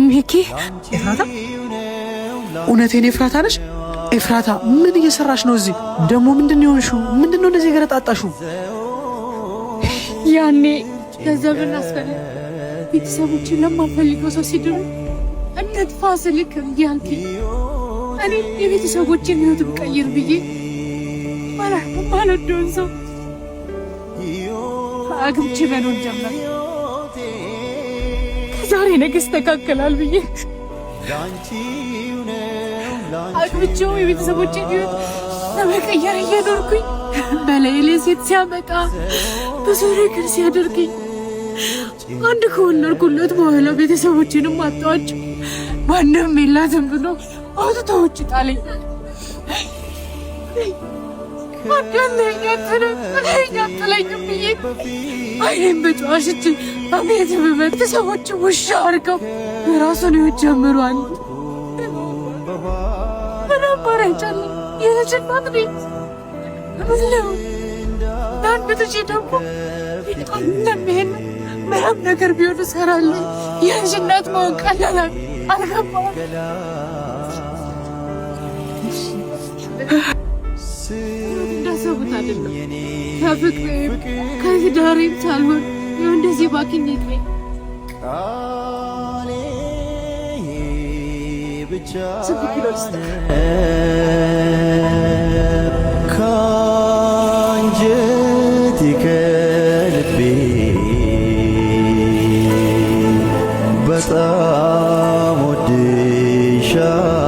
ሚኪ ኤፍራታ እውነቴን ኤፍራታ ነሽ? ኤፍራታ ምን እየሰራሽ ነው እዚህ? ደግሞ ምንድነው የሆንሽው? ምንድነው እንደዚህ ገረጣጣሽው? ያኔ ገንዘብን አስፈለ ቤተሰቦችን ለማልፈልገው ሰው ሲድሩ እንጥፋ ስልክ እንዲያልክ እኔ የቤተሰቦችን ህይወት ብቀይር ብዬ ማለዶን ሰው አግብቼ መኖር ጀመር። ከዛሬ ነገ ይስተካከላል ብዬ አግብቼው የቤተሰቦችን ህይወት ለመቀየር እየኖርኩኝ በላይ ላይ ሴት ሲያመጣ ብዙ ነገር ሲያደርግኝ አንድ ከወለድኩለት በኋላ ቤተሰቦችንም አጣኋቸው። ማንም የላትም ብሎ አውጥቶ ውጭ ጣለኝ። አጥለኝም ብዬ አይኔን በጨዋሽች አቤት ብበት ቤተሰቦች ውሻ አድርገው የራሱን ህይወት ጀምሯል። ምን አማራጭ የልጅናት ነኝ ምለው አንድ ልጅ ደግሞ እንደሚሄን ምንም ነገር ቢሆን እሰራለሁ። የልጅናት መሆን ቀላል አልገባም። እንዳሰቡት አይደለም። ከፍቅሬም ከትዳሬም ሳልሆን እንደዚህ ባክኝት ነኝ ከአንጀቴ ከልቤ በጣም ወድሻለሁ